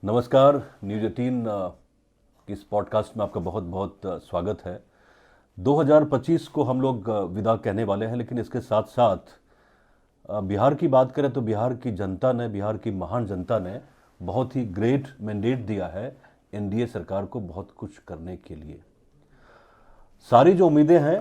नमस्कार। न्यूज़ 18 की इस पॉडकास्ट में आपका बहुत बहुत स्वागत है। 2025 को हम लोग विदा कहने वाले हैं, लेकिन इसके साथ साथ बिहार की बात करें तो बिहार की जनता ने, बिहार की महान जनता ने बहुत ही ग्रेट मैंडेट दिया है एनडीए सरकार को बहुत कुछ करने के लिए। सारी जो उम्मीदें हैं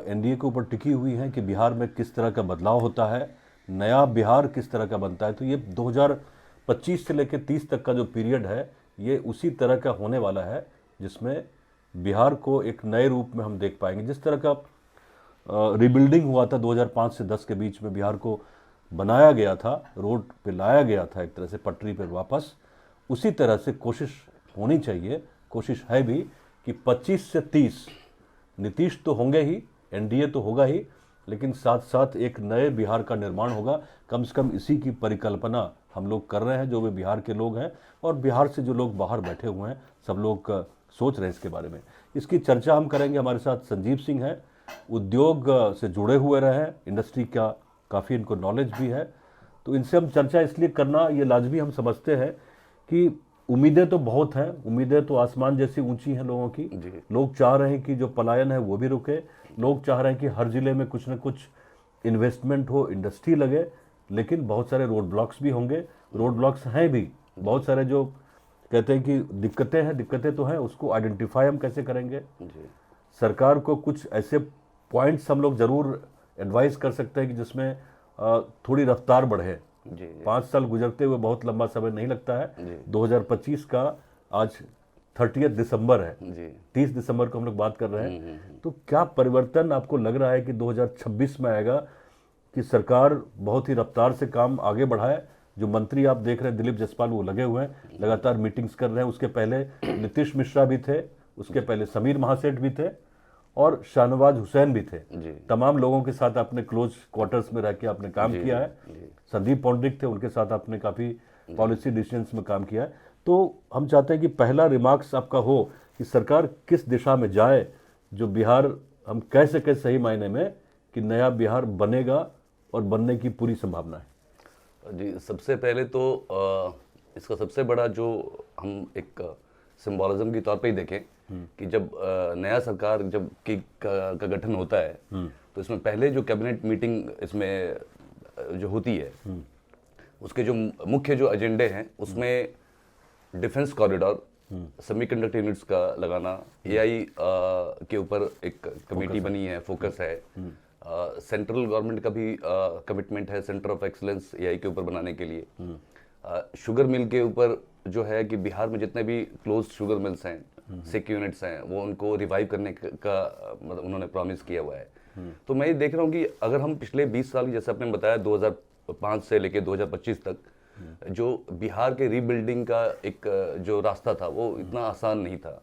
एनडीए के ऊपर टिकी हुई हैं कि बिहार में किस तरह का बदलाव होता है, नया बिहार किस तरह का बनता है। तो ये 2025 से लेकर 30 तक का जो पीरियड है, ये उसी तरह का होने वाला है जिसमें बिहार को एक नए रूप में हम देख पाएंगे। जिस तरह का रिबिल्डिंग हुआ था 2005 से 10 के बीच में, बिहार को बनाया गया था, रोड पे लाया गया था एक तरह से पटरी पर वापस, उसी तरह से कोशिश होनी चाहिए, कोशिश है भी कि 25 से 30 नीतीश तो होंगे ही, एनडीए तो होगा ही, लेकिन साथ साथ एक नए बिहार का निर्माण होगा। कम से कम इसी की परिकल्पना हम लोग कर रहे हैं, जो भी बिहार के लोग हैं और बिहार से जो लोग बाहर बैठे हुए हैं, सब लोग सोच रहे हैं इसके बारे में। इसकी चर्चा हम करेंगे। हमारे साथ संजीव सिंह हैं, उद्योग से जुड़े हुए रहे हैं, इंडस्ट्री का काफ़ी इनको नॉलेज भी है। तो इनसे हम चर्चा इसलिए करना ये लाजमी हम समझते हैं कि उम्मीदें तो बहुत हैं, उम्मीदें तो आसमान जैसी ऊंची हैं लोगों की। लोग चाह रहे हैं कि जो पलायन है वो भी रुके, लोग चाह रहे हैं कि हर जिले में कुछ न कुछ इन्वेस्टमेंट हो, इंडस्ट्री लगे, लेकिन बहुत सारे रोड ब्लॉक्स भी होंगे। रोड ब्लॉक्स हैं भी बहुत सारे, जो कहते हैं कि दिक्कतें हैं, दिक्कतें तो हैं, उसको आइडेंटिफाई हम कैसे करेंगे। सरकार को कुछ ऐसे पॉइंट्स हम लोग ज़रूर एडवाइस कर सकते हैं कि जिसमें थोड़ी रफ्तार बढ़े। 5 साल गुजरते हुए बहुत लंबा समय नहीं लगता है। 2025 का आज 30 दिसंबर है, 30 दिसंबर को हम लोग बात कर रहे हैं। तो क्या परिवर्तन आपको लग रहा है कि 2026 में आएगा कि सरकार बहुत ही रफ्तार से काम आगे बढ़ाए? जो मंत्री आप देख रहे हैं दिलीप जायसवाल, वो लगे हुए हैं, लगातार मीटिंग्स कर रहे हैं। उसके पहले नीतीश मिश्रा भी थे, उसके पहले समीर महासेठ भी थे और शाहनवाज हुसैन भी थे। तमाम लोगों के साथ आपने क्लोज क्वार्टर्स में रह के आपने काम किया है। संदीप पौंड्रिक थे, उनके साथ आपने काफ़ी पॉलिसी डिसीजंस में काम किया है। तो हम चाहते हैं कि पहला रिमार्क्स आपका हो कि सरकार किस दिशा में जाए, जो बिहार हम कह सकें सही मायने में कि नया बिहार बनेगा और बनने की पूरी संभावना है। जी, सबसे पहले तो इसका सबसे बड़ा जो हम एक सिंबोलिज्म के तौर पे ही देखें कि जब नया सरकार जब का गठन होता है, तो इसमें पहले जो कैबिनेट मीटिंग इसमें जो होती है, उसके जो मुख्य जो एजेंडे हैं उसमें डिफेंस कॉरिडोर, सेमीकंडक्टर यूनिट्स का लगाना, एआई के ऊपर एक कमेटी बनी है, फोकस है। सेंट्रल गवर्नमेंट का भी कमिटमेंट है सेंटर ऑफ एक्सीलेंस एआई के ऊपर बनाने के लिए। शुगर मिल के ऊपर जो है कि बिहार में जितने भी क्लोज शुगर मिल्स हैं, सिक यूनिट्स हैं, वो उनको रिवाइव करने का मतलब उन्होंने प्रॉमिस किया हुआ है। तो मैं ये देख रहा हूँ कि अगर हम पिछले 20 साल, जैसे आपने बताया 2005 से लेके 2025 तक, जो बिहार के रीबिल्डिंग का एक जो रास्ता था वो इतना आसान नहीं था।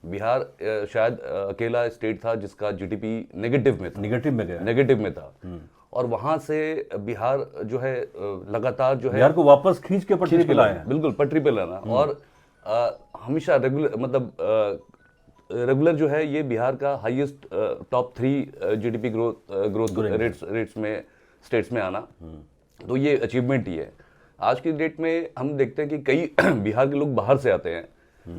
बिहार शायद अकेला स्टेट था जिसका जीडीपी नेगेटिव में था, नेगेटिव में था। और वहां से बिहार जो है लगातार जो है बिहार को वापस खींच के पटरी पे लाया, बिल्कुल पटरी पे लाना। और हमेशा रेगुलर जो है ये बिहार का highest top 3 GDP growth rates में स्टेट्स में आना, तो ये अचीवमेंट ही है। आज की डेट में हम देखते हैं कि कई बिहार के लोग बाहर से आते हैं,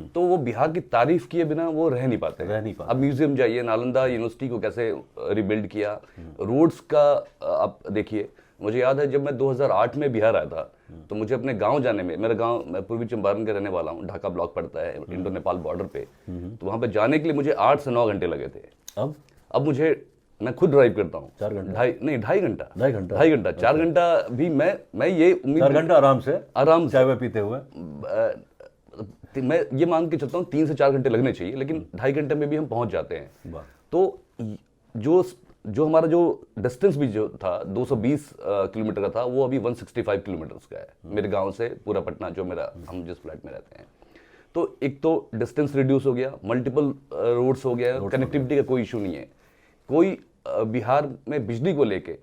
तो वो बिहार की तारीफ किए बिना वो रह नहीं पाते। अब म्यूजियम जाइए, नालंदा यूनिवर्सिटी को कैसे रिबिल्ड किया, रोड्स का आप देखिए। मुझे याद है जब मैं 2008 में बिहार आया था, तो मुझे अपने गांव जाने में, मेरा गांव, मैं पूर्वी चंपारण का रहने वाला हूँ, ढाका ब्लॉक पड़ता है इंडो नेपाल बॉर्डर पे, तो वहां पे जाने के लिए मुझे 8 से 9 घंटे लगे थे। अब मुझे, मैं खुद ड्राइव करता हूँ 4 घंटे, ढाई घंटा 4 घंटा भी मैं ये उम्मीद, 4 घंटा आराम से चाय पीते हुए मैं ये मान के चलता हूँ 3 से 4 घंटे लगने चाहिए, लेकिन 2.5 घंटे में भी हम पहुंच जाते हैं। तो जो हमारा जो डिस्टेंस भी जो था 220 किलोमीटर का था, वो अभी 165 किलोमीटर का है मेरे गांव से पूरा पटना, जो मेरा, हम जिस फ्लैट में रहते हैं। तो एक तो डिस्टेंस रिड्यूस हो गया, मल्टीपल रोड्स हो गया, कनेक्टिविटी का कोई इशू नहीं है। कोई बिहार में बिजली को लेके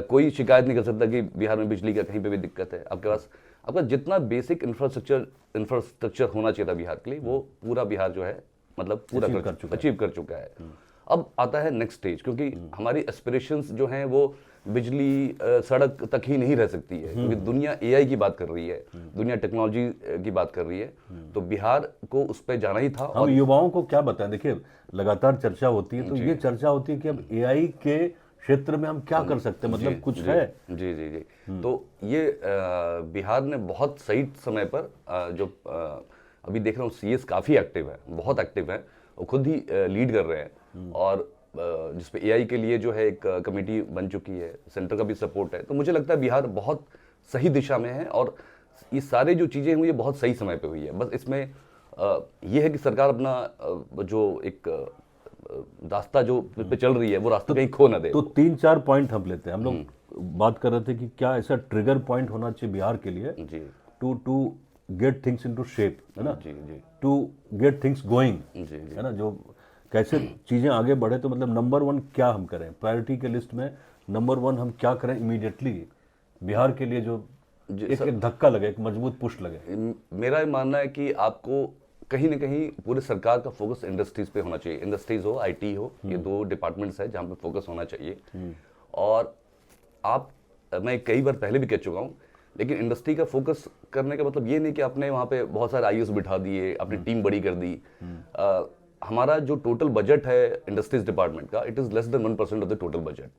कोई शिकायत नहीं कर सकता कि बिहार में बिजली का कहीं पे भी दिक्कत है। आपके पास आपका जितना बेसिक इंफ्रास्ट्रक्चर होना चाहिए था बिहार के लिए, वो पूरा बिहार जो है मतलब पूरा अचीव कर चुका है। अब आता है नेक्स्ट स्टेज, क्योंकि हमारी एस्पिरेशंस जो हैं वो बिजली सड़क तक ही नहीं रह सकती है, क्योंकि दुनिया एआई की बात कर रही है, दुनिया टेक्नोलॉजी की बात कर रही है, तो बिहार को उस पर जाना ही था। हम युवाओं को क्या बताएं? देखिए लगातार चर्चा होती है, तो ये चर्चा होती है कि अब एआई के क्षेत्र में हम क्या कर सकते हैं, मतलब कुछ है? जी जी जी। तो ये बिहार ने बहुत सही समय पर जो अभी देख रहा हूँ सीएस काफ़ी एक्टिव है, बहुत एक्टिव है, और खुद ही लीड कर रहे हैं, और जिसपे एआई के लिए जो है एक कमेटी बन चुकी है, सेंटर का भी सपोर्ट है। तो मुझे लगता है बिहार बहुत सही दिशा में है, और ये सारे जो चीज़ें हुई है बहुत सही समय पे हुई है। बस इसमें ये है कि सरकार अपना जो एक रास्ता जो पे चल रही है वो रास्ता कहीं खो ना दे। तो 3-4 पॉइंट हम लेते हैं। हम लोग बात कर रहे थे कि क्या ऐसा ट्रिगर पॉइंट होना चाहिए बिहार के लिए जी to get things into shape, है ना, जी जी टू गेट थिंग्स गोइंग, जी जी है ना, जो कैसे चीजें आगे बढ़े। तो मतलब नंबर 1 क्या हम करें प्रायोरिटी के लिस्ट में? नंबर 1 हम क्या करें इमीडिएटली बिहार के लिए, जो एक धक्का लगे, एक मजबूत पुश लगे? मेरा ये मानना है कि आपको कहीं ना कहीं पूरे सरकार का फोकस इंडस्ट्रीज पे होना चाहिए। इंडस्ट्रीज हो, आईटी हो, ये 2 डिपार्टमेंट्स है जहाँ पे फोकस होना चाहिए। और आप, मैं कई बार पहले भी कह चुका हूँ, लेकिन इंडस्ट्री का फोकस करने का मतलब ये नहीं कि आपने वहाँ पे बहुत सारे आईएएस बिठा दिए, अपनी टीम बड़ी कर दी। हमारा जो टोटल बजट है इंडस्ट्रीज डिपार्टमेंट का, it is less than 1% of the total budget.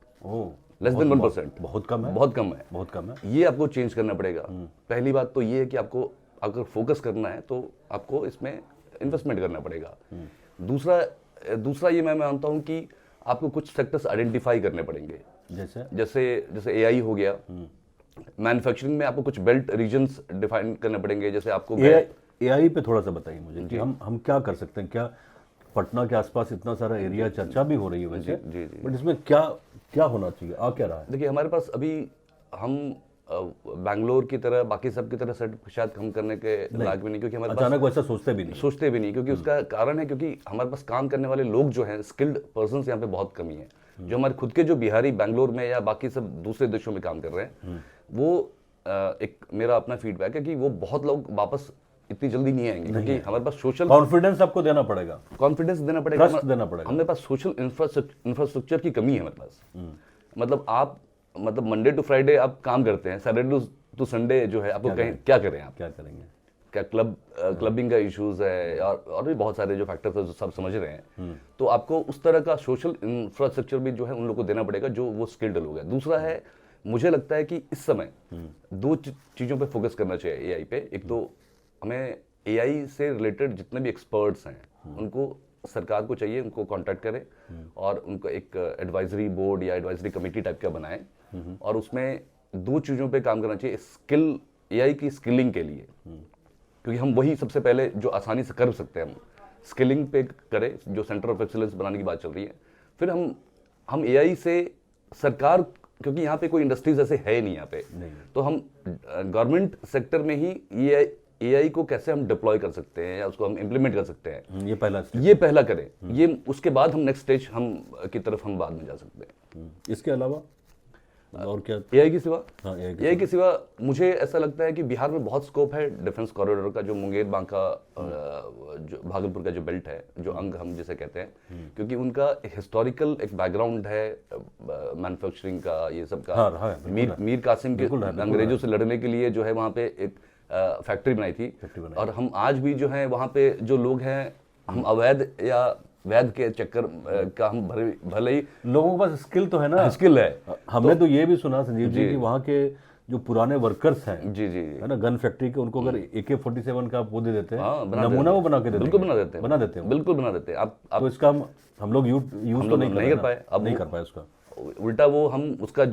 Less than 1%, बहुत कम है, बहुत कम है, बहुत कम है। ये आपको चेंज करना पड़ेगा। पहली बात तो ये है कि आपको अगर फोकस करना है तो आपको इसमें इन्वेस्टमेंट करना पड़ेगा। दूसरा ये मैं मानता हूँ कि आपको कुछ सेक्टर्स आइडेंटिफाई करने पड़ेंगे, जैसे एआई हो गया। मैन्युफैक्चरिंग में आपको कुछ बेल्ट रीजन्स डिफाइन करने पड़ेंगे, जैसे आपको एआई पे थोड़ा सा बताइए मुझे कि हम क्या कर सकते हैं। क्या पटना के आसपास इतना सारा एरिया, चर्चा भी हो रही है वैसे, बट इसमें क्या होना चाहिए, आ क्या रहा है? देखिए हमारे पास अभी, हम बैंगलोर की तरह बाकी सब की तरह सेट शायद हम करने के लायक भी नहीं, क्योंकि हमारे पास अचानक वैसा सोचते भी नहीं, क्योंकि उसका कारण है क्योंकि हमारे पास काम करने वाले लोग जो हैं, स्किल्ड पर्सन्स यहाँ पे बहुत कमी है। जो हमारे खुद के जो बिहारी बैंगलोर में या बाकी सब दूसरे देशों में काम कर रहे हैं, वो एक मेरा अपना फीडबैक है कि वो बहुत लोग वापस इतनी जल्दी नहीं आएंगे, क्योंकि हमारे पास सोशल कॉन्फिडेंस आपको देना पड़ेगा, कॉन्फिडेंस देना पड़ेगा, ट्रस्ट देना पड़ेगा। हमारे पास सोशल इंफ्रास्ट्रक्चर की कमी है हमारे पास। मतलब आप मंडे टू फ्राइडे आप काम करते हैं, सैटरडे टू संडे जो है आपको कहीं क्या करें, आप क्या करेंगे? क्या क्लबिंग का इश्यूज है, और भी बहुत सारे जो फैक्टर्स है जो सब समझ रहे हैं। तो आपको उस तरह का सोशल इंफ्रास्ट्रक्चर भी जो है उन लोगों को देना पड़ेगा जो वो स्किल्ड लोग हैं। दूसरा है, मुझे लगता है कि इस समय 2 चीज़ों पे फोकस करना चाहिए एआई पे। एक तो हमें एआई से रिलेटेड जितने भी एक्सपर्ट्स हैं उनको सरकार को चाहिए उनको कांटेक्ट करें, और उनको एक एडवाइजरी बोर्ड या एडवाइजरी कमेटी टाइप का बनाएं, और उसमें 2 चीज़ों पे काम करना चाहिए। स्किल, एआई की स्किलिंग के लिए, क्योंकि हम वही सबसे पहले जो आसानी से कर सकते हैं, हम स्किलिंग पे करें, जो सेंटर ऑफ एक्सीलेंस बनाने की बात चल रही है। फिर हम एआई से सरकार, क्योंकि यहाँ पे कोई इंडस्ट्रीज ऐसे है नहीं यहाँ पे, तो हम गवर्नमेंट सेक्टर में ही एआई को कैसे हम डिप्लॉय कर सकते हैं या उसको हम इम्प्लीमेंट कर सकते हैं, ये पहला करें। ये उसके बाद हम नेक्स्ट स्टेज की तरफ हम बाद में जा सकते हैं। इसके अलावा और क्या एआई की सिवा? हाँ, एआई के सिवा मुझे ऐसा लगता है कि बिहार में बहुत स्कोप है डिफेंस कॉरिडोर का, जो मुंगेर बांका जो भागलपुर का जो बेल्ट है, जो अंग हम जिसे कहते हैं, क्योंकि उनका हिस्टोरिकल एक बैकग्राउंड है मैन्युफैक्चरिंग का, ये सब का। हाँ, मीर कासिम के अंग्रेजों से लड़ने के लिए जो है वहाँ पे एक फैक्ट्री बनाई थी, और हम आज भी जो है वहाँ पे जो लोग हैं, हम अवैध या वैध के चक्कर का हम भले ही, लोगों के पास स्किल तो है ना, स्किल है। हमने तो ये भी सुना संजीव जी कि वहाँ के जो पुराने वर्कर्स हैं, जी जी, है ना, गन फैक्ट्री के, उनको अगर AK-47 का वो दे देते हैं, नमूना वो बना के देते हैं, बिल्कुल बना देते हैं, बिल्कुल बना देते हैं। आप तो इसका हम लोग यूज तो नहीं कर पाए, अब नहीं कर पाए उसका। उल्टा वो हम उसका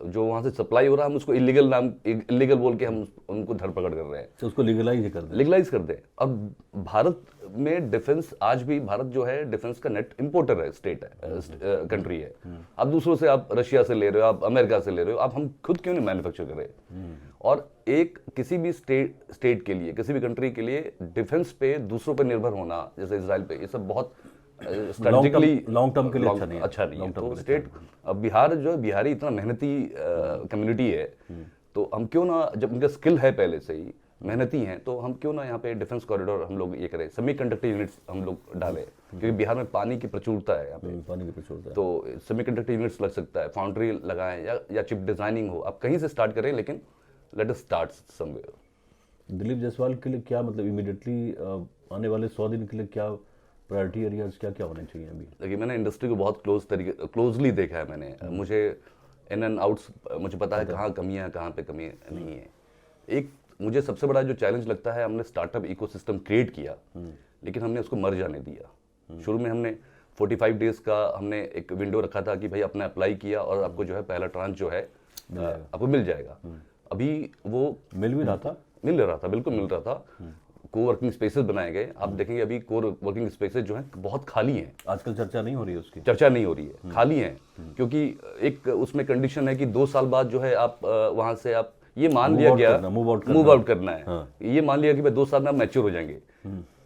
जो वहाँ से सप्लाई हो रहा है, हम उसको इलीगल बोल के हम उनको धरपकड़ कर रहे हैं, तो उसको लीगलाइज कर दे। अब भारत में डिफेंस, आज भी भारत जो है डिफेंस का नेट इंपोर्टर है, स्टेट है, कंट्री है। अब दूसरों से आप रशिया से ले रहे हो, आप अमेरिका से ले रहे हो, आप हम खुद क्यों नहीं मैन्युफैक्चर कर रहे? और एक किसी भी स्टेट के लिए, किसी भी कंट्री के लिए डिफेंस पे दूसरों पर निर्भर होना, जैसे इजराइल पे, ये सब बहुत स्ट्रेटेजिकली लॉन्ग टर्म के लिए अच्छा नहीं है। तो स्टेट, अब बिहार जो बिहारी इतना मेहनती कम्युनिटी है, तो हम क्यों ना, जब उनका स्किल है पहले से ही, मेहनती हैं, तो हम क्यों ना यहाँ पे डिफेंस कॉरिडोर हम लोग ये करें, सेमीकंडक्टर यूनिट्स हम लोग डालें, क्योंकि बिहार में पानी की प्रचुरता है यहाँ पे, पानी की प्रचुरता है। तो सेमीकंडक्टर यूनिट्स लग सकता है, फाउंड्री लगाएं या चिप डिजाइनिंग हो, आप कहीं से स्टार्ट करें, लेकिन let us start somewhere. Dilip Jaiswal के लिए क्या मतलब इमीडिएटली आने वाले 100 दिन के लिए क्या प्रायोरिटी एरियाज क्या क्या होने चाहिए अभी? देखिए, मैंने इंडस्ट्री को बहुत क्लोजली देखा है मैंने, मुझे इन एंड आउट्स मुझे पता है कहाँ कमियाँ कहाँ पे कमी नहीं है। एक मुझे सबसे बड़ा जो चैलेंज लगता है, हमने स्टार्टअप इकोसिस्टम क्रिएट किया, लेकिन हमने उसको मर जाने दिया। शुरू में हमने 45 डेज का हमने एक विंडो रखा था कि भाई अपना अप्लाई किया और आपको जो है पहला ट्रांच जो है आपको मिल जाएगा। अभी वो मिल भी रहा था, बिल्कुल मिल रहा था। कोवर्किंग स्पेसेस बनाए गए, आप देखेंगे अभी कोवर्किंग स्पेसेस जो हैं बहुत खाली हैं। आजकल चर्चा नहीं हो रही है उसकी, चर्चा नहीं हो रही है, खाली हैं, क्योंकि एक उसमें कंडीशन है कि 2 साल बाद जो है आप वहां से आप ये मान लिया गया मूव आउट करना है। हाँ। ये मान लिया कि भाई 2 साल में आप मैच्योर हो जाएंगे,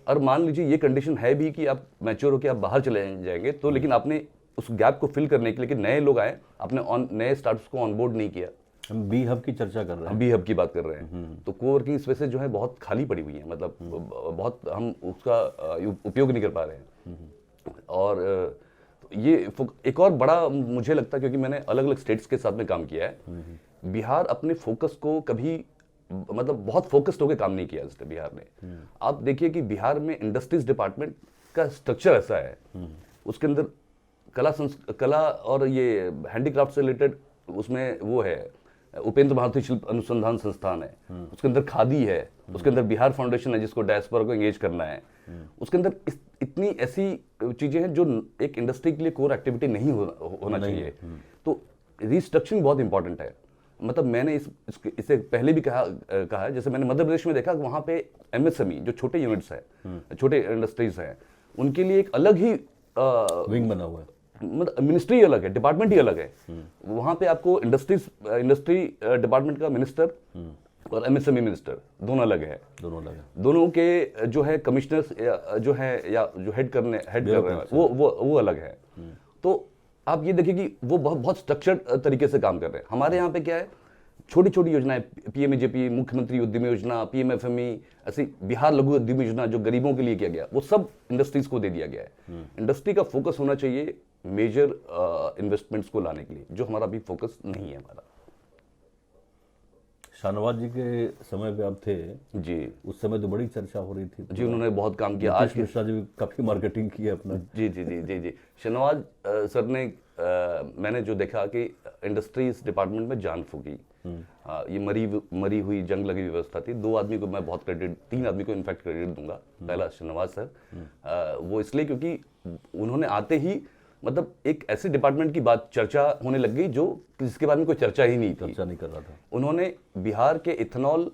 और मान लीजिए ये कंडीशन है भी कि आप मैच्योर होकर आप बाहर चले जाएंगे, तो लेकिन आपने उस गैप को फिल करने के लिए कि नए लोग आए, आपने नए स्टार्टअप्स को ऑनबोर्ड नहीं किया। हम बी हब की चर्चा कर रहे हैं, हम बी हब की बात कर रहे हैं, तो कोवर्किंग स्पेसेस जो है बहुत खाली पड़ी हुई हैं, मतलब बहुत हम उसका उपयोग नहीं कर पा रहे हैं। और ये एक और बड़ा मुझे लगता है, क्योंकि मैंने अलग अलग स्टेट्स के साथ में काम किया है, बिहार अपने फोकस को कभी मतलब बहुत फोकस्ड होकर काम नहीं किया इसने बिहार ने। आप देखिए कि बिहार में इंडस्ट्रीज डिपार्टमेंट का स्ट्रक्चर ऐसा है, उसके अंदर कला और ये हैंडीक्राफ्ट से रिलेटेड उसमें वो है, उपेंद्र भारती शिल्प अनुसंधान संस्थान है, उसके अंदर खादी है, उसके अंदर बिहार फाउंडेशन है जिसको डायस्पोरा को एंगेज करना है, उसके अंदर इतनी ऐसी चीजें हैं जो एक इंडस्ट्री के लिए कोर एक्टिविटी नहीं होना चाहिए। तो रिस्ट्रक्चरिंग बहुत इंपॉर्टेंट है। मतलब मैंने इससे पहले भी कहा है, जैसे मैंने मध्य प्रदेश में देखा कि वहाँ पे एमएसएमई जो छोटे यूनिट्स हैं, छोटे इंडस्ट्रीज हैं, उनके लिए एक अलग ही विंग बना हुआ है, मतलब मिनिस्ट्री अलग है, डिपार्टमेंट ही अलग है। वहाँ पे आपको इंडस्ट्री डिपार्टमेंट का मिनिस्टर और एमएसएमई मिनिस्टर दोनों अलग है, दोनों के जो है कमिश्नर्स जो है या जो हेड कर रहे हैं वो अलग है। तो आप ये देखिए कि वो बहुत स्ट्रक्चर्ड तरीके से काम कर रहे हैं। हमारे यहाँ पे क्या है, छोटी छोटी योजनाएं, पीएमएजेपी, मुख्यमंत्री उद्यमी योजना, पीएमएफएमई, ऐसी बिहार लघु उद्यमी योजना जो गरीबों के लिए किया गया, वो सब इंडस्ट्रीज को दे दिया गया है। इंडस्ट्री का फोकस होना चाहिए मेजर इन्वेस्टमेंट्स को लाने के लिए, जो हमारा अभी फोकस नहीं है हमारा। शाहनवाज जी के समय पे आप थे जी, उस समय तो बड़ी चर्चा हो रही थी जी, उन्होंने बहुत काम किया। आज मिश्रा जी काफी मार्केटिंग की है अपना। जी जी जी जी जी शाहनवाज सर ने मैंने जो देखा कि इंडस्ट्रीज डिपार्टमेंट में जान फूकी। ये मरी हुई जंग लगी व्यवस्था थी। 2 आदमी को मैं बहुत क्रेडिट, 3 आदमी को इनफैक्ट क्रेडिट दूंगा। पहला शाहनवाज सर, वो इसलिए क्योंकि उन्होंने आते ही मतलब एक ऐसे डिपार्टमेंट की बात चर्चा होने लग गई जो जिसके बारे में कोई चर्चा ही नहीं थी, चर्चा नहीं कर रहा था। उन्होंने बिहार के इथेनॉल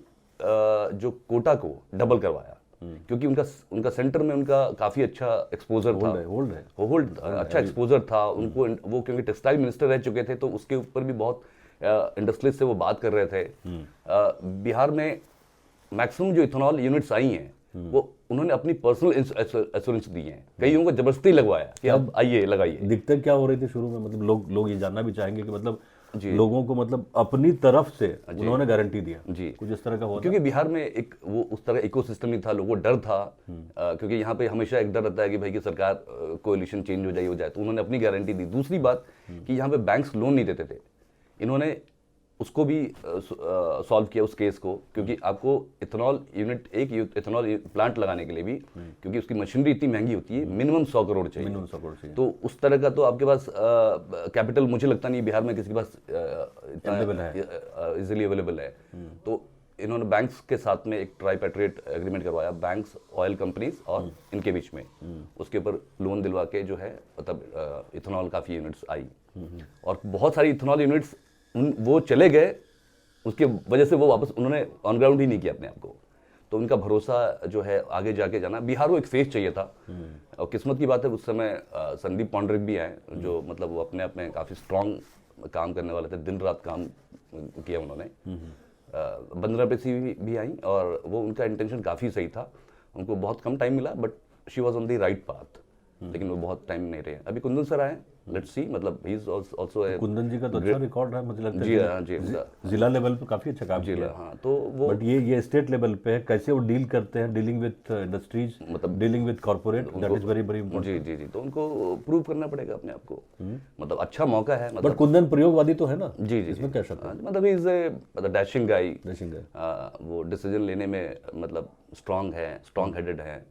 जो कोटा को डबल करवाया, क्योंकि उनका सेंटर में उनका काफी अच्छा एक्सपोजर था, होल्ड अच्छा एक्सपोजर था उनको। वो क्योंकि टेक्सटाइल मिनिस्टर रह चुके थे, तो उसके ऊपर भी बहुत इंडस्ट्रीज से वो बात कर रहे थे। बिहार में मैक्सिमम जो इथेनॉल यूनिट्स आई हैं वो उन्होंने अपनी पर्सनल एश्योरेंस दी है, कईयों को जबरदस्ती लगवाया कि अब आइए लगाइए। दिक्कत क्या हो रही थी शुरू में, मतलब लोग ये जानना भी चाहेंगे कि मतलब लोगों को मतलब अपनी तरफ से उन्होंने गारंटी दिया जी, कुछ इस तरह का हुआ? क्योंकि बिहार में एक वो उस तरह इकोसिस्टम नहीं था, लोगों को डर था, क्योंकि यहाँ पे हमेशा एक डर रहता है कि भाई की सरकार कोएलिशन चेंज हो जाए, तो उन्होंने अपनी गारंटी दी। दूसरी बात कि यहाँ पे बैंक्स लोन नहीं देते थे, इन्होंने उसको भी सॉल्व किया उस केस को, क्योंकि आपको इथेनॉल यूनिट, एक इथेनॉल प्लांट लगाने के लिए भी, क्योंकि उसकी मशीनरी इतनी महंगी होती है, मिनिमम 100 करोड़ चाहिए। तो उस तरह का तो आपके पास कैपिटल मुझे लगता नहीं बिहार में किसी के पास इजीली अवेलेबल है। तो इन्होंने बैंक्स के साथ में एक ट्राइपेट्रिएट एग्रीमेंट करवाया, बैंक्स, ऑयल कंपनीज और इनके बीच में, उसके ऊपर लोन दिलवा के जो है मतलब इथेनॉल काफ़ी यूनिट्स आई, और बहुत सारी इथेनॉल यूनिट्स वो चले गए, उसके वजह से वो वापस उन्होंने ऑन ग्राउंड ही नहीं किया अपने आप को। तो उनका भरोसा जो है आगे जाके जाना, बिहार को एक फेस चाहिए था। और किस्मत की बात है उस समय संदीप पौंडरिक भी आए, जो मतलब वो अपने आप में काफ़ी स्ट्रांग काम करने वाले थे, दिन रात काम किया उन्होंने। बंदना पेशी भी आई और वो उनका इंटेंशन काफ़ी सही था, उनको बहुत कम टाइम मिला, but she was on the right path, लेकिन वो बहुत टाइम नहीं रहे। अभी कुंदन सर आए, लेट्स सी, मतलब ही इज आल्सो कुंदन जी का तो अच्छा रिकॉर्ड है, मुझे लगता है जी हाँ जी जिला लेवल पे काफी अच्छा काम जी किया है। हाँ, तो वो बट ये स्टेट लेवल पे है, कैसे वो डील करते हैं, डीलिंग विद इंडस्ट्रीज, मतलब dealing with corporate, that is very very जी जी जी, तो उनको प्रूव करना पड़ेगा अपने आप को, मतलब अच्छा मौका है, बट मतलब कुंदन प्रयोगवादी तो है ना, जी जी इसमें जी, क्या शक है? हाँ, मतलब इज ए मतलब डैशिंग गाई, देखेंगे। वो डिसीजन लेने में मतलब स्ट्रांग हेडेड है,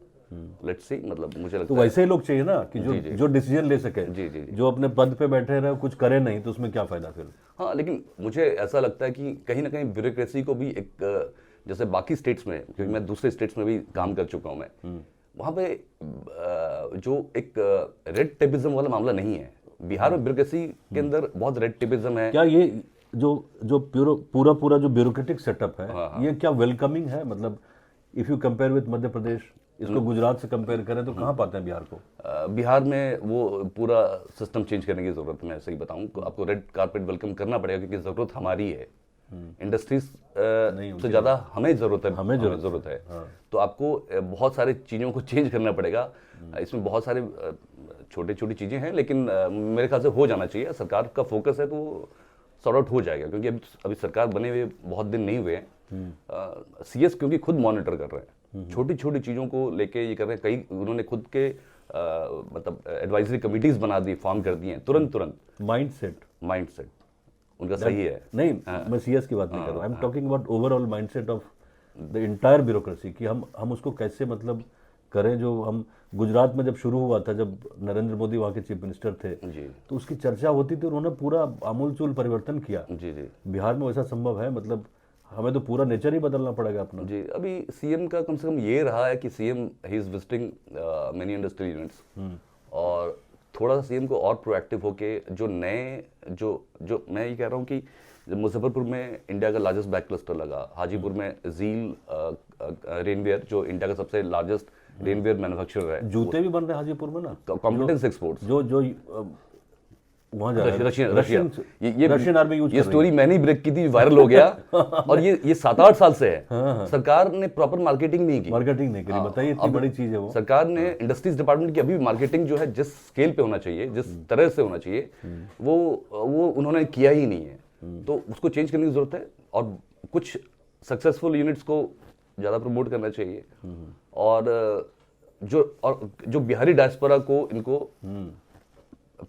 लेट्स सी, मतलब मुझे तो लगता है वैसे ही लोग चाहिए ना कि जो जी, जी। जो डिसीजन ले सके, जी जी जी, जो अपने पद पे बैठे रहे कुछ करे नहीं तो उसमें क्या फायदा फिर? हाँ, लेकिन मुझे ऐसा लगता है कि कहीं ना कहीं ब्यूरोक्रेसी को भी एक जैसे बाकी स्टेट्स में, क्योंकि मैं दूसरे स्टेट्स में भी काम कर चुका हूँ मैं, वहाँ पे जो एक रेड टेपिज्म वाला मामला नहीं है। बिहार में ब्यूरोक्रेसी के अंदर बहुत रेड टेपिज्म है। क्या ये जो जो पूरा पूरा जो ब्यूरोक्रेटिक सेटअप है, हाँ, ये क्या वेलकमिंग है? मतलब if you compare with Madhya Pradesh, इसको गुजरात से कंपेयर करें तो कहाँ पाते हैं बिहार को? बिहार में वो पूरा सिस्टम चेंज करने की जरूरत है। मैं सही बताऊं तो आपको रेड कारपेट वेलकम करना पड़ेगा, क्योंकि जरूरत हमारी है, इंडस्ट्रीज से ज्यादा हमें जरूरत है, हमें जरूरत है। तो आपको बहुत सारी चीजों को चेंज करना पड़ेगा। इसमें बहुत सारे छोटी छोटी चीजें हैं, लेकिन मेरे ख्याल से हो जाना चाहिए। सरकार का फोकस है तो वो सॉर्ट आउट हो जाएगा, क्योंकि अभी सरकार बने हुए बहुत दिन नहीं हुए हैं। सीएस क्योंकि खुद मॉनिटर कर रहे हैं, छोटी छोटी चीज़ों को लेके ये कर रहे हैं। कई उन्होंने खुद के मतलब एडवाइजरी कमिटीज बना दी, फॉर्म कर दिए हैं तुरंत। माइंडसेट उनका सही है। नहीं, मैं सीएस की बात नहीं कर रहा हूँ, I am talking about overall mindset of the entire bureaucracy, कि हम उसको कैसे मतलब करें। जो हम गुजरात में जब शुरू हुआ था, जब नरेंद्र मोदी वहाँ के चीफ मिनिस्टर थे, जी तो उसकी चर्चा होती थी, उन्होंने पूरा आमूलचूल परिवर्तन किया। जी जी बिहार में वैसा संभव है? मतलब हमें तो पूरा नेचर ही बदलना पड़ेगा अपना। जी, अभी सीएम का कम से कम ये रहा है कि CM he is visiting many industrial units, और थोड़ा सा सीएम को और प्रोएक्टिव होके जो नए जो मैं ये कह रहा हूँ कि जब मुजफ्फरपुर में इंडिया का लार्जेस्ट बैग क्लस्टर लगा, हाजीपुर में झील रेनवियर जो इंडिया का सबसे लार्जेस्ट रेनवियर मैन्युफैक्चरर है, जूते भी बन रहे हैं हाजीपुर में ना, कॉम्पिटेंस एक्सपोर्ट्स, जो वहाँ जा रहा है रशिया रशियन आर्मी यूज ये स्टोरी मैंने ही ब्रेक की थी, वायरल हो गया। और ये 7-8 साल से है। सरकार ने प्रॉपर मार्केटिंग नहीं की, करी। बताइए, इतनी बड़ी चीज है वो। सरकार ने इंडस्ट्रीज डिपार्टमेंट की अभी भी मार्केटिंग जो है जिस स्केल पे होना चाहिए, जिस तरह से होना चाहिए, वो उन्होंने किया ही नहीं है। तो उसको चेंज करने की जरूरत है, और कुछ सक्सेसफुल यूनिट्स को ज्यादा प्रमोट करना चाहिए, और जो बिहारी डायस्पोरा को इनको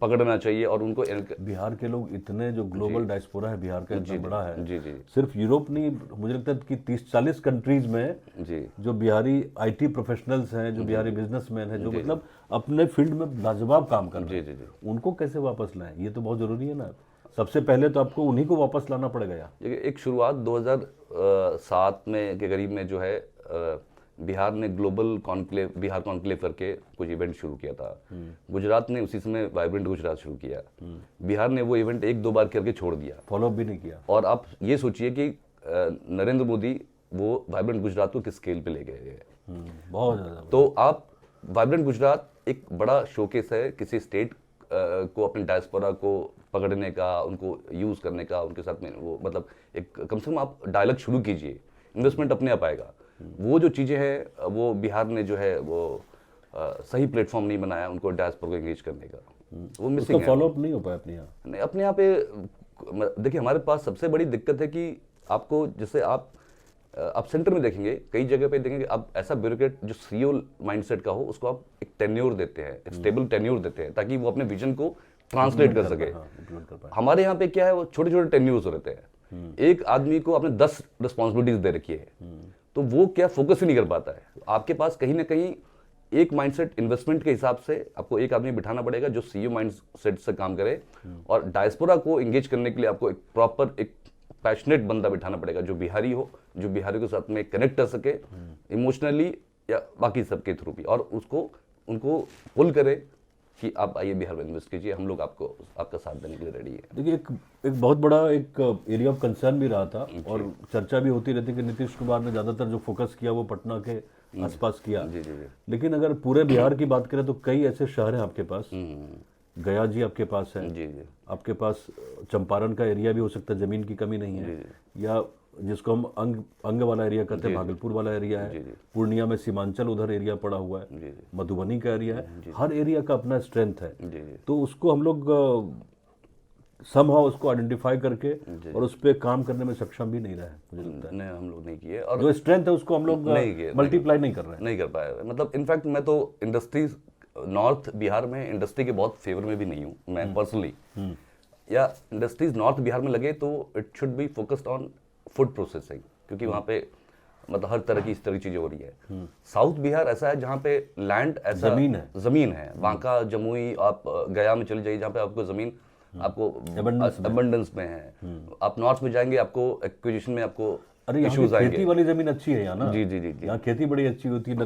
पकड़ना चाहिए, और उनको बिहार के लोग इतने, जो ग्लोबल डायस्पोरा है बिहार का इतना बड़ा है। जी जी सिर्फ यूरोप नहीं, मुझे लगता है कि 30-40 कंट्रीज में जी जो बिहारी आईटी प्रोफेशनल्स हैं, जो बिहारी बिजनेसमैन हैं, जो मतलब अपने फील्ड में लाजवाब काम कर रहे हैं, उनको कैसे वापस लाएं? ये तो बहुत जरूरी है ना। सबसे पहले तो आपको उन्हीं को वापस लाना पड़ेगा यार। देखिए, एक शुरुआत 2007 में के करीब में जो है बिहार ने ग्लोबल कॉन्क्लेव, बिहार कॉन्क्लेव करके कुछ इवेंट शुरू किया था। गुजरात ने उसी समय वाइब्रेंट गुजरात शुरू किया। बिहार ने वो इवेंट 1-2 बार करके छोड़ दिया, फॉलो भी नहीं किया। और आप ये सोचिए कि नरेंद्र मोदी वो वाइब्रेंट गुजरात को किस स्केल पे ले गए। बहुत ज्यादा। तो आप वाइब्रेंट गुजरात एक बड़ा शोकेस है किसी स्टेट को अपने डायस्पोरा को पकड़ने का, उनको यूज करने का, उनके साथ में वो मतलब एक कम से कम आप डायलॉग शुरू कीजिए, इन्वेस्टमेंट अपने आप आएगा। वो जो चीजें हैं, वो बिहार ने जो है वो सही प्लेटफॉर्म नहीं बनाया उनको डायस्पोरा को एंगेज करने का, वो मिसिंग है। फॉलो अप नहीं हो पाया अपने यहाँ। नहीं, अपने यहाँ पे देखिए, हमारे पास सबसे बड़ी दिक्कत है कि आपको, जैसे आप सेंटर में देखेंगे, कई जगह पे देखेंगे आप, ऐसा ब्यूरोक्रेट जो सीईओ माइंडसेट का हो, उसको आप एक टेन्योर देते हैं, एक स्टेबल टेन्योर देते हैं, ताकि वो अपने विजन को ट्रांसलेट कर सके। हमारे यहाँ पे क्या है, वो छोटे छोटे टेन्योर्स रहते हैं। एक आदमी को आपने 10 रिस्पॉन्सिबिलिटीज दे रखी है, तो वो क्या फोकस ही नहीं कर पाता है। आपके पास कहीं ना कहीं एक माइंडसेट इन्वेस्टमेंट के हिसाब से आपको एक आदमी बिठाना पड़ेगा जो सीईओ माइंडसेट से काम करे, और डायस्पोरा को एंगेज करने के लिए आपको एक प्रॉपर, एक पैशनेट बंदा बिठाना पड़ेगा जो बिहारी हो, जो बिहारी के साथ में कनेक्ट कर सके इमोशनली या बाकी सबके थ्रू भी, और उसको उनको पुल करे कि आप आइए बिहार में इन्वेस्ट कीजिए, हम लोग आपका साथ देने के लिए रेडी है। देखिए, एक बहुत बड़ा एक एरिया ऑफ कंसर्न भी रहा था, और चर्चा भी होती रहती कि नीतीश कुमार ने ज़्यादातर जो फोकस किया वो पटना के आसपास किया। जी जी जी। लेकिन अगर पूरे बिहार की बात करें तो कई ऐसे शहर हैं आपके पास, गया जी आपके पास है, जी जी आपके पास चंपारण का एरिया भी हो सकता है, ज़मीन की कमी नहीं है, या जिसको हम अंग वाला एरिया कहते हैं, भागलपुर वाला एरिया है, पूर्णिया में सीमांचल उधर एरिया पड़ा हुआ है, मधुबनी का एरिया है, हर एरिया का अपना स्ट्रेंथ है। तो उसको हम लोग समहाउ उसको आइडेंटिफाई करके और उस पर काम करने में सक्षम भी नहीं रहे, मुझे लगता है। नहीं, हम लोग नहीं किए, और जो स्ट्रेंथ है उसको हम लोग मल्टीप्लाई नहीं कर रहे हैं, नहीं कर पाए। मतलब इनफैक्ट मैं तो इंडस्ट्री नॉर्थ बिहार में इंडस्ट्री के बहुत फेवर में भी नहीं हूँ मैं पर्सनली, या इंडस्ट्रीज नॉर्थ बिहार में लगे तो it should be focused on food processing, क्योंकि वहाँ पे मतलब हर तरह की इस तरह की चीजें हो रही है। साउथ बिहार ऐसा है जहाँ पे लैंड ऐसा जमीन है, बांका, जमुई, आप गया में चले जाइए जहाँ पे आपको जमीन आपको अबंडेंस में है। आप नॉर्थ में जाएंगे आपको एक्विजिशन में आपको इश्यूज आएंगे। खेती वाली जमीन अच्छी है यहाँ ना, जी जी जी, यहाँ खेती बड़ी अच्छी होती है,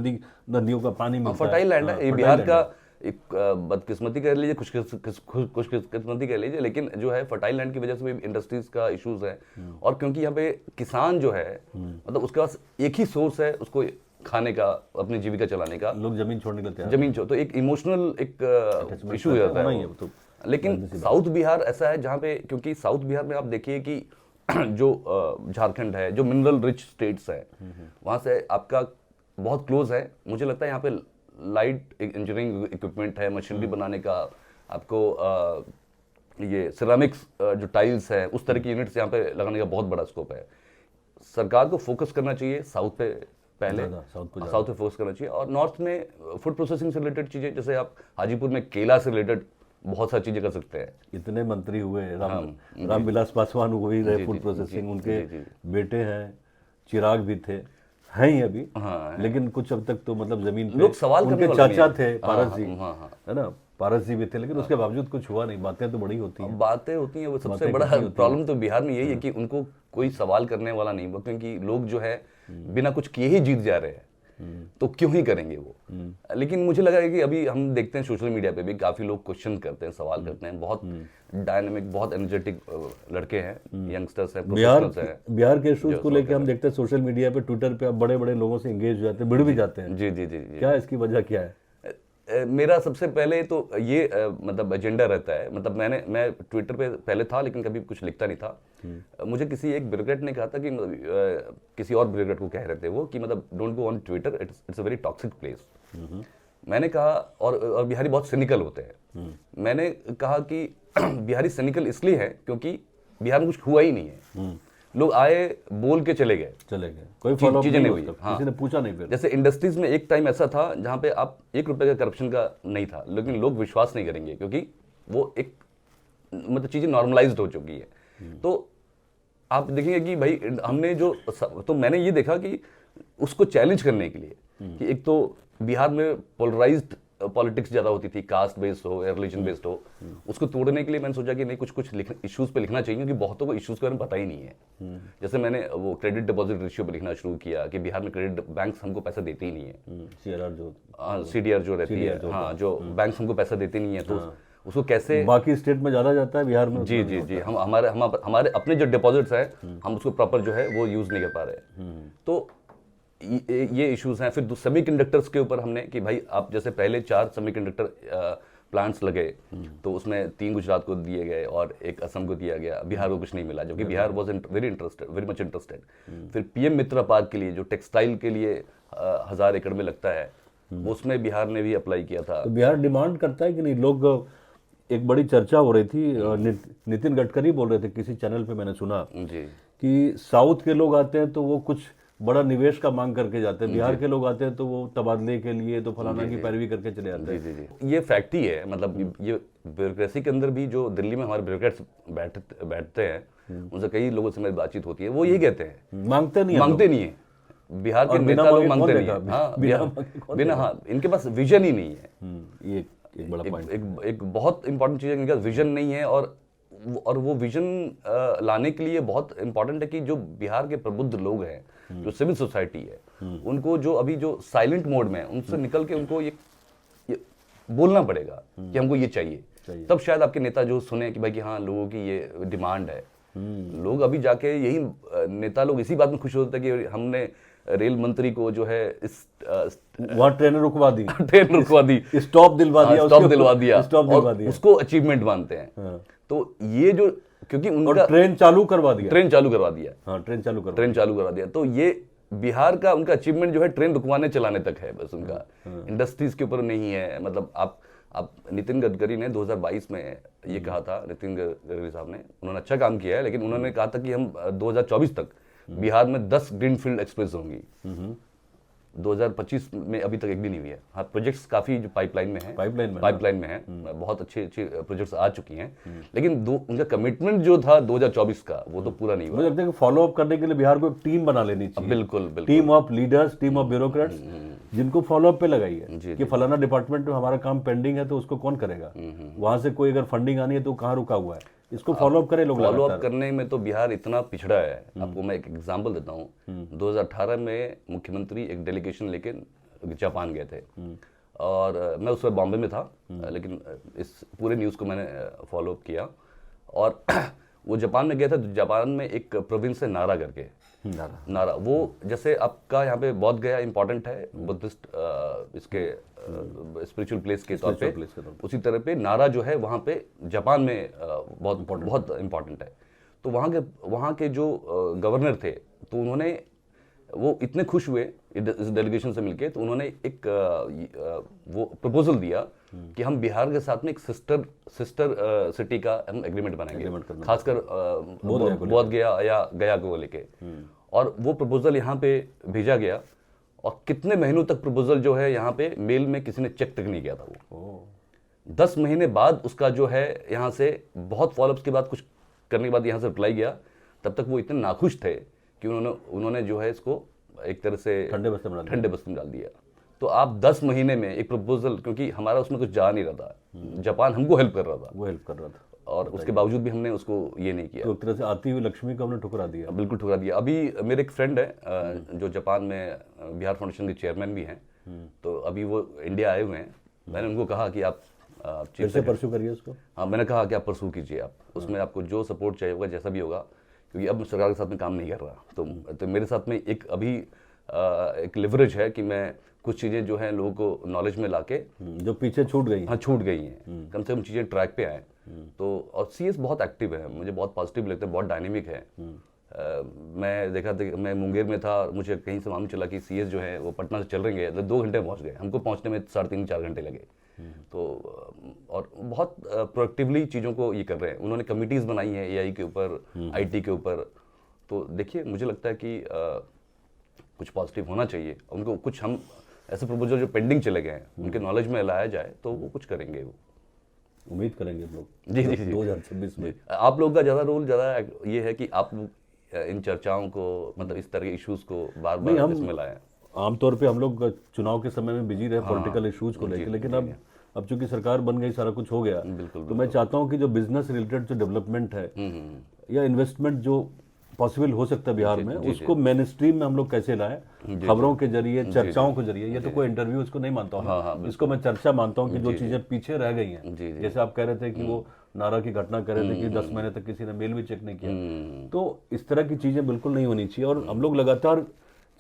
नदियों का पानी मिलता है, फर्टाइल लैंड है। ये बिहार का एक बदकिस्मती कह लीजिए, खुशकिस्मती कह लीजिए, लेकिन जो है फर्टाइल लैंड की वजह से भी इंडस्ट्रीज का इश्यूज है। और क्योंकि यहाँ पे किसान जो है मतलब उसके पास एक ही सोर्स है उसको खाने का, अपनी जीविका चलाने का, लोग जमीन छोड़ने लगते हैं, जमीन तो एक इमोशनल एक इशू हो जाता है। लेकिन साउथ बिहार ऐसा है जहाँ पे, क्योंकि साउथ बिहार में आप देखिए कि जो झारखंड है, जो मिनरल रिच स्टेट्स है, वहाँ से आपका बहुत क्लोज है। मुझे लगता है यहाँ पे लाइट इंजीनियरिंग इक्विपमेंट है, मशीनरी बनाने का, आपको ये सिरामिक्स जो टाइल्स है उस तरह की यूनिट्स यहाँ पे लगाने का बहुत बड़ा स्कोप है। सरकार को फोकस करना चाहिए साउथ पे पहले, साउथ पे फोकस करना चाहिए। और नॉर्थ में फूड प्रोसेसिंग से रिलेटेड चीजें, जैसे आप हाजीपुर में केला से रिलेटेड बहुत सारी चीजें कर सकते हैं। इतने मंत्री हुए, रामविलास पासवान हो ही रहे फूड प्रोसेसिंग, उनके बेटे हैं, चिराग भी थे, हैं ही अभी, लेकिन कुछ अब तक तो मतलब जमीन पे लोग सवाल करने उनके चाचा थे पारस जी, है ना, पारस जी भी थे, लेकिन उसके बावजूद कुछ हुआ नहीं। बातें तो बड़ी होती हैं, बातें होती हैं, वो सबसे बड़ा प्रॉब्लम तो बिहार में यही है कि उनको कोई सवाल करने वाला नहीं हुआ, क्योंकि लोग जो है बिना कुछ किए ही जीत जा रहे हैं, तो क्यों ही करेंगे वो। लेकिन मुझे लगा है कि अभी हम देखते हैं सोशल मीडिया पे भी काफी लोग क्वेश्चन करते हैं, सवाल करते हैं, बहुत डायनेमिक, बहुत एनर्जेटिक लड़के हैं, यंगस्टर्स हैं, प्रोफेशनल्स हैं। बिहार के इश्यूज को लेकर हम देखते हैं सोशल मीडिया पे, ट्विटर पे बड़े बड़े लोगों से एंगेज हो जाते हैं, भिड़ भी जाते हैं। जी जी जी, क्या इसकी वजह क्या है? मेरा सबसे पहले तो ये मतलब एजेंडा रहता है। मतलब मैं ट्विटर पे पहले था लेकिन कभी कुछ लिखता नहीं था। मुझे किसी एक ब्यूरोक्रेट ने कहा था कि किसी और ब्यूरोक्रेट को कह रहे थे वो कि मतलब don't go on Twitter, it's a very toxic place. मैंने कहा, और बिहारी बहुत सिनिकल होते हैं। मैंने कहा कि बिहारी सिनिकल इसलिए है क्योंकि बिहार में कुछ हुआ ही नहीं है। लोग आए, बोल के चले गए, कोई फॉलो चीजें नहीं हुई। किसी ने पूछा नहीं। फिर जैसे इंडस्ट्रीज में एक टाइम ऐसा था जहां पे आप 1 रुपए का करप्शन का नहीं था, लेकिन लोग विश्वास नहीं करेंगे क्योंकि वो एक मतलब चीजें नॉर्मलाइज्ड हो चुकी है। तो आप देखेंगे कि भाई हमने जो, तो मैंने ये देखा कि उसको चैलेंज करने के लिए कि एक तो बिहार में पोलराइज्ड पॉलिटिक्स ज्यादा होती थी, कास्ट बेस्ड हो या रिलीजन बेस्ड हो, उसको तोड़ने के लिए मैंने सोचा कि नहीं, कुछ इश्यूज पे लिखना चाहिए, क्योंकि बहुतों को इश्यूज के बारे में पता ही नहीं है। जैसे मैंने वो क्रेडिट डिपॉजिट रेशियो पे लिखना शुरू किया कि बिहार में क्रेडिट बैंक्स हमको पैसा देते ही नहीं है, सीडीआर जो रहती है, हाँ, जो बैंक्स हमको पैसा देते नहीं है, तो उसको कैसे, बाकी स्टेट में ज्यादा जाता है, बिहार में जी जी जी, हम हमारे अपने जो डिपॉजिट्स है हम उसको प्रॉपर जो है वो यूज नहीं कर पा रहे। तो ये इश्यूज हैं। फिर सेमीकंडक्टर्स के ऊपर हमने कि भाई आप जैसे पहले 4 सेमीकंडक्टर प्लांट्स लगे तो उसमें 3 गुजरात को दिए गए और 1 असम को दिया गया, बिहार को कुछ नहीं मिला, जो कि Bihar was very much interested. फिर पीएम मित्रा पार्क के लिए जो टेक्सटाइल के लिए 1000 एकड़ में लगता है, उसमें बिहार ने भी अप्लाई किया था। तो बिहार डिमांड करता है कि नहीं? लोग, एक बड़ी चर्चा हो रही थी, नितिन गडकरी बोल रहे थे किसी चैनल पे, मैंने सुना जी कि साउथ के लोग आते हैं तो वो कुछ बड़ा निवेश का मांग करके जाते हैं, बिहार के लोग आते हैं तो वो तबादले के लिए तो फलाना की पैरवी करके चले जाते हैं। जी जी, ये फैक्ट ही है। मतलब ये ब्यूरोक्रेसी के अंदर भी जो दिल्ली में हमारे ब्यूरोक्रेट्स बैठते हैं, उनसे कई लोगों से मेरी बातचीत होती है, वो यही कहते हैं, मांगते नहीं है। बिहार के नेता लोग मांगते नहीं है, हाँ, बिना, हाँ, इनके पास विजन ही नहीं है। ये एक बड़ा पॉइंट, एक बहुत इंपॉर्टेंट चीज है, इनके पास विजन नहीं है। और वो विजन लाने के लिए बहुत इंपॉर्टेंट है कि जो बिहार के प्रबुद्ध लोग हैं, जो सिविल सोसाइटी है, उनको जो अभी जो साइलेंट मोड में है, उनसे निकल के उनको ये बोलना पड़ेगा कि हमको ये चाहिए। तब शायद आपके नेता जो सुने कि भाई कि हाँ, लोगों की ये डिमांड है। लोग अभी जाके यही नेता लोग इसी बात में खुश होते हैं कि हमने रेल मंत्री को जो है इस वहाँ ट्रेन रुकवा दी, स्टॉप दिलवा दिया, स्टॉप दिलवा दिया, उसको अचीवमेंट मानते हैं। तो ये जो क्योंकि और उनका ट्रेन चालू करवा दिया। ट्रेन चालू करवा दिया। हाँ, ट्रेन चालू करवा दिया। तो ये बिहार का उनका अचीवमेंट जो है ट्रेन रुकवाने चलाने तक है बस उनका, इंडस्ट्रीज के ऊपर नहीं है। मतलब आप नितिन गडकरी ने 2022 में ये कहा था, नितिन गडकरी साहब ने, उन्होंने अच्छा काम किया है, लेकिन उन्होंने कहा था कि हम 2024 तक बिहार में 10 ग्रीनफील्ड एक्सप्रेस होंगी। 2025 में अभी तक एक भी नहीं हुई है। हाँ, प्रोजेक्ट्स काफी जो पाइपलाइन में है, बहुत अच्छे प्रोजेक्ट्स आ चुकी हैं, लेकिन उनका कमिटमेंट जो था 2024 का वो तो पूरा नहीं हुआ। मुझे लगता है कि फॉलो अप करने के लिए बिहार को एक टीम बना लेनी चाहिए। बिल्कुल team of leaders, team of bureaucrats, जिनको फॉलो अप पे लगाई है कि फलाना डिपार्टमेंट में हमारा काम पेंडिंग है तो उसको कौन करेगा, वहां से कोई अगर फंडिंग आनी है तो कहाँ रुका हुआ है, इसको फॉलो अप करें लोग। फॉलो अप करने में तो बिहार इतना पिछड़ा है। आपको मैं एक एग्जांपल देता हूँ। 2018 में मुख्यमंत्री एक डेलीगेशन लेके जापान गए थे, और मैं उस वक्त बॉम्बे में था, लेकिन इस पूरे न्यूज़ को मैंने फॉलो अप किया। और वो जापान में गया था, तो जापान में एक प्रोविंस है नारा करके, नारा, वो जैसे आपका यहाँ पे बौद्ध गया इंपॉर्टेंट है बुद्धिस्ट इसके स्पिरिचुअल प्लेस के तौर पे, उसी तरह पे नारा जो है वहाँ पे जापान में बहुत इंपॉर्टेंट है। तो वहाँ के जो गवर्नर थे, तो उन्होंने, वो इतने खुश हुए इस डेलीगेशन से मिलके, तो उन्होंने एक वो प्रपोजल दिया कि हम बिहार के साथ में एक सिस्टर सिटी का हम एग्रीमेंट बनाएंगे, खासकर बोध गया या गया को लेके। और वो प्रपोजल यहाँ पे भेजा गया, और कितने महीनों तक प्रपोजल जो है यहाँ पे मेल में किसी ने चेक तक नहीं किया था। वो 10 महीने बाद उसका जो है यहाँ से बहुत फॉलोअप्स के बाद, कुछ करने के बाद यहाँ से रिप्लाई गया। तब तक वो इतने नाखुश थे कि उन्होंने जो है इसको एक तरह से ठंडे बस्ते में डाल दिया। तो आप 10 महीने में एक प्रपोजल, क्योंकि हमारा उसमें कुछ जा नहीं रहा था, जापान हमको हेल्प कर रहा था, और उसके बावजूद भी हमने उसको ये नहीं किया। तो एक तरह से आती हुई लक्ष्मी को हमने ठुकरा दिया। बिल्कुल ठुकरा दिया। अभी मेरे एक फ्रेंड है जो जापान में बिहार फाउंडेशन के चेयरमैन भी हैं, तो अभी वो इंडिया आए हुए हैं। मैंने उनको कहा कि आप कैसे परस्यू करिए उसको। हाँ, मैंने कहा कि आप परस्यू कीजिए, आप उसमें आपको जो सपोर्ट चाहिए होगा, जैसा भी होगा, क्योंकि अब मैं सरकार के साथ में काम नहीं कर रहा। तो मेरे साथ में एक अभी एक लिवरेज है कि मैं कुछ चीज़ें जो है लोगों को नॉलेज में लाके, जो पीछे छूट गई, हाँ छूट गई हैं, कम से कम चीज़ें ट्रैक पे आए। तो और सीएस बहुत एक्टिव है, मुझे बहुत पॉजिटिव लगता है, बहुत डायनेमिक है। मैं देखा था, मैं मुंगेर में था, मुझे कहीं से मालूम चला कि सीएस जो है वो पटना से चल रहे हैं, 2 घंटे पहुंच गए, हमको पहुंचने में 3.5-4 घंटे लगे। तो और बहुत प्रोएक्टिवली चीज़ों को ये कर रहे हैं। उन्होंने कमिटीज़ बनाई हैं एआई के ऊपर, आईटी के ऊपर। तो देखिए, मुझे लगता है कि कुछ पॉजिटिव होना चाहिए उनको। कुछ हम ऐसे प्रपोजल जो पेंडिंग चले गए हैं, उनके नॉलेज में लाया जाए तो वो कुछ करेंगे। वो उम्मीद करेंगे हम लोग। जी 2026 में आप लोग का ज़्यादा रोल ज़्यादा ये है कि आप इन चर्चाओं को, मतलब इस तरह के इश्यूज को बार बार इसमें लाएं। आमतौर पे हम लोग चुनाव के समय में बिजी रहे पॉलिटिकल इश्यूज को लेकर, लेकिन अब चूंकि सरकार बन गई, सारा कुछ हो गया, तो मैं चाहता हूं कि जो बिजनेस रिलेटेड जो डेवलपमेंट है या इन्वेस्टमेंट जो पॉसिबल हो सकता है बिहार में, उसको मेन स्ट्रीम में हम लोग कैसे लाएं, खबरों के जरिए, चर्चाओं के जरिए। ये तो कोई इंटरव्यू इसको नहीं मानता हूँ, इसको मैं चर्चा मानता हूँ कि जो चीजें पीछे रह गई हैं, जैसे आप कह रहे थे कि वो नारा की घटना कह रहे थे कि 10 महीने तक किसी ने मेल भी चेक नहीं किया, तो इस तरह की चीजें बिल्कुल नहीं होनी चाहिए। और हम लोग लगातार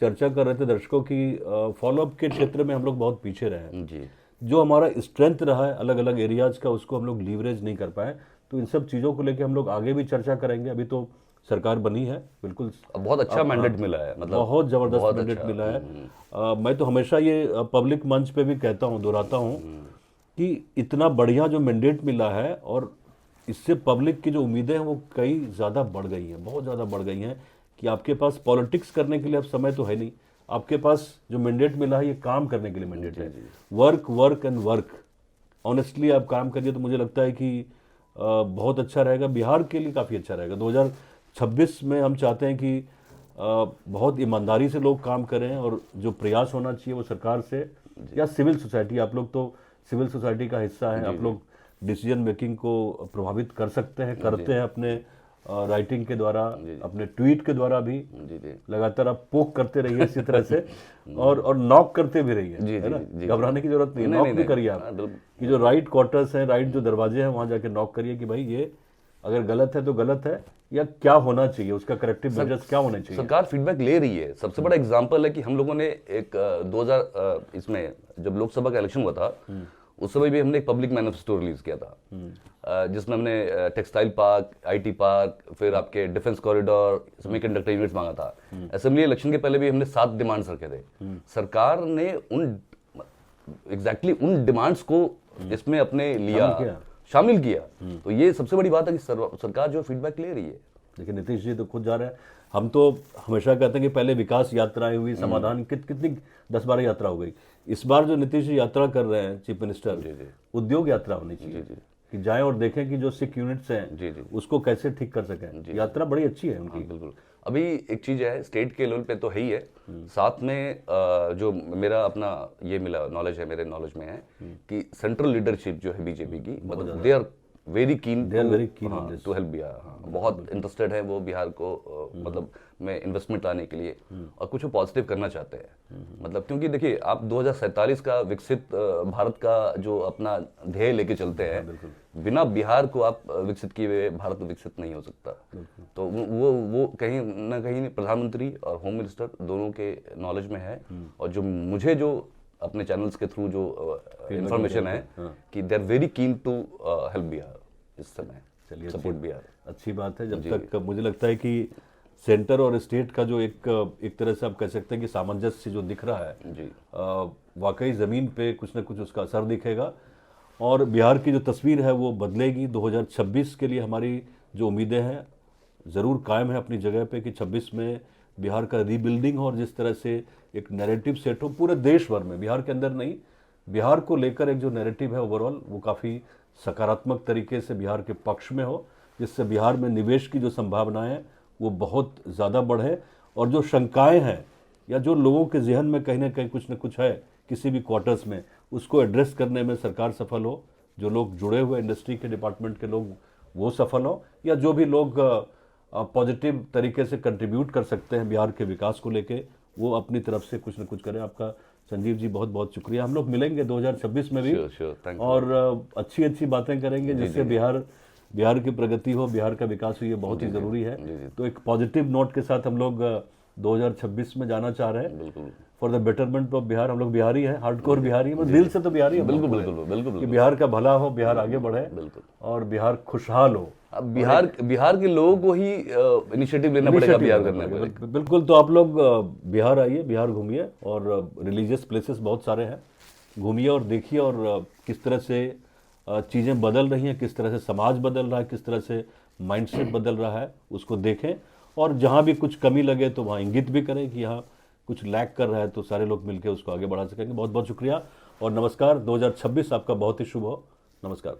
चर्चा कर रहे थे दर्शकों की, फॉलोअप के क्षेत्र में हम लोग बहुत पीछे रहे हैं। जो हमारा स्ट्रेंथ रहा है अलग अलग एरियाज का, उसको हम लोग लीवरेज नहीं कर पाए। तो इन सब चीज़ों को लेकर हम लोग आगे भी चर्चा करेंगे। अभी तो सरकार बनी है, बिल्कुल बहुत अच्छा मैंडेट मिला है, मतलब बहुत ज़बरदस्त मैंडेट मिला है। मैं तो हमेशा ये पब्लिक मंच पे भी कहता हूँ, दोहराता हूँ कि इतना बढ़िया जो मैंडेट मिला है, और इससे पब्लिक की जो उम्मीदें हैं वो कई ज़्यादा बढ़ गई हैं, बहुत ज़्यादा बढ़ गई हैं कि आपके पास पॉलिटिक्स करने के लिए अब समय तो है नहीं, आपके पास जो मैंडेट मिला है ये काम करने के लिए मैंडेट है। Work work and work, honestly आप काम करिए, तो मुझे लगता है कि बहुत अच्छा रहेगा, बिहार के लिए काफ़ी अच्छा रहेगा। 2026 में हम चाहते हैं कि बहुत ईमानदारी से लोग काम करें, और जो प्रयास होना चाहिए वो सरकार से या सिविल सोसाइटी, आप लोग तो सिविल सोसाइटी का हिस्सा हैं, आप लोग डिसीजन मेकिंग को प्रभावित कर सकते हैं, करते हैं अपने राइटिंग के द्वारा, अपने ट्वीट के द्वारा भी। लगातार आप पोक करते रहिए इसी तरह से, और नॉक करते भी रहिए, है ना, घबराने की जरूरत नहीं है, नॉक भी करिए आप कि जो राइट क्वार्टर्स हैं, राइट जो दरवाजे हैं, वहां जाके नॉक करिए कि भाई ये अगर गलत है तो गलत है, या क्या होना चाहिए, उसका करेक्टिव मेजर्स क्या होने चाहिए। सरकार फीडबैक ले रही है। सबसे बड़ा एग्जांपल है कि हम लोगों ने एक 2000 इसमें जब लोकसभा का इलेक्शन हुआ था, उस समय भी हमने एक पब्लिक मैनिफेस्टो रिलीज किया था, जिसमें हमने टेक्सटाइल पार्क, आईटी पार्क, फिर आपके डिफेंस कॉरिडोर, सेमीकंडक्टर यूनिट्स मांगा था। असेंबली इलेक्शन के पहले भी हमने 7 डिमांड्स रखे थे। सरकार ने उन एग्जैक्टली उन डिमांड्स को इसमें अपने शामिल किया। तो ये सबसे बड़ी बात है कि सरकार जो फीडबैक ले रही है। लेकिन नीतीश जी तो खुद जा रहे हैं। हम तो हमेशा कहते हैं कि पहले विकास यात्राएं हुई, समाधान कितनी 10-12 यात्रा हो गई। इस बार जो नीतीश जी यात्रा कर रहे हैं चीफ मिनिस्टर, उद्योग यात्रा होनी चाहिए कि जाएं और देखें कि जो सिक यूनिट्स हैं उसको कैसे ठीक कर सकें। यात्रा बड़ी अच्छी है उनकी। बिल्कुल। अभी एक चीज है, स्टेट के लेवल पे तो है ही है, साथ में जो मेरा अपना ये मिला नॉलेज है, मेरे नॉलेज में है कि सेंट्रल लीडरशिप जो है बीजेपी की, मतलब they are very keen to help Bihar. बहुत इंटरेस्टेड है वो बिहार को मतलब में इन्वेस्टमेंट लाने के लिए, और कुछ वो पॉजिटिव करना चाहते हैं। मतलब क्योंकि देखिए, आप 2047 का विकसित भारत का जो अपना ध्येय लेके चलते हैं, बिना बिहार को आप विकसित किए हुए भारत विकसित नहीं हो सकता। तो वो कहीं ना कहीं प्रधानमंत्री और होम मिनिस्टर दोनों के नॉलेज में है। और जो मुझे जो अपने चैनल्स के थ्रू जो इंफॉर्मेशन है कि they are very keen to help Bihar इस समय। चलिए, सपोर्ट बिहार अच्छी बात है। जब तक मुझे लगता है कि सेंटर और स्टेट का जो एक तरह से आप कह सकते हैं कि सामंजस्य जो दिख रहा है जी, वाकई ज़मीन पे कुछ ना कुछ उसका असर दिखेगा और बिहार की जो तस्वीर है वो बदलेगी। 2026 के लिए हमारी जो उम्मीदें हैं ज़रूर कायम है अपनी जगह पे कि 26 में बिहार का रीबिल्डिंग हो और जिस तरह से एक नैरेटिव सेट हो पूरे देश भर में, बिहार के अंदर नहीं, बिहार को लेकर एक जो नैरेटिव है ओवरऑल वो काफ़ी सकारात्मक तरीके से बिहार के पक्ष में हो, जिससे बिहार में निवेश की जो संभावनाएं हैं वो बहुत ज़्यादा बढ़े। और जो शंकाएं हैं या जो लोगों के जहन में कहीं ना कहीं कुछ न कुछ है किसी भी क्वार्टर्स में, उसको एड्रेस करने में सरकार सफल हो, जो लोग जुड़े हुए इंडस्ट्री के डिपार्टमेंट के लोग वो सफल हो, या जो भी लोग पॉजिटिव तरीके से कंट्रीब्यूट कर सकते हैं बिहार के विकास को लेके, वो अपनी तरफ से कुछ न कुछ करें। आपका संजीव जी बहुत बहुत शुक्रिया। हम लोग मिलेंगे 2026 में भी और अच्छी अच्छी बातें करेंगे जिससे बिहार की प्रगति हो, बिहार का विकास हो, ये बहुत ही ज़रूरी है। तो एक पॉजिटिव नोट के साथ हम लोग 2026 में जाना चाह रहे हैं for the betterment of Bihar. हम लोग बिहारी हैं, हार्डकोर बिहारी हैं, दिल से तो बिहारी हैं। बिल्कुल कि बिहार का भला हो, बिहार आगे बढ़े और बिहार खुशहाल हो। अब बिहार के लोगों को ही इनिशिएटिव लेना पड़ेगा बिहार करने में। बिल्कुल। तो आप लोग बिहार आइए, बिहार घूमिए और रिलीजियस प्लेसेस बहुत सारे हैं, घूमिए और देखिए और किस तरह से चीज़ें बदल रही हैं, किस तरह से समाज बदल रहा है, किस तरह से माइंडसेट बदल रहा है, उसको देखें। और जहाँ भी कुछ कमी लगे तो वहाँ इंगित भी करें कि यहाँ कुछ लैक कर रहा है, तो सारे लोग मिलकर उसको आगे बढ़ा सकेंगे। बहुत बहुत शुक्रिया और नमस्कार। 2026 आपका बहुत ही शुभ हो। नमस्कार।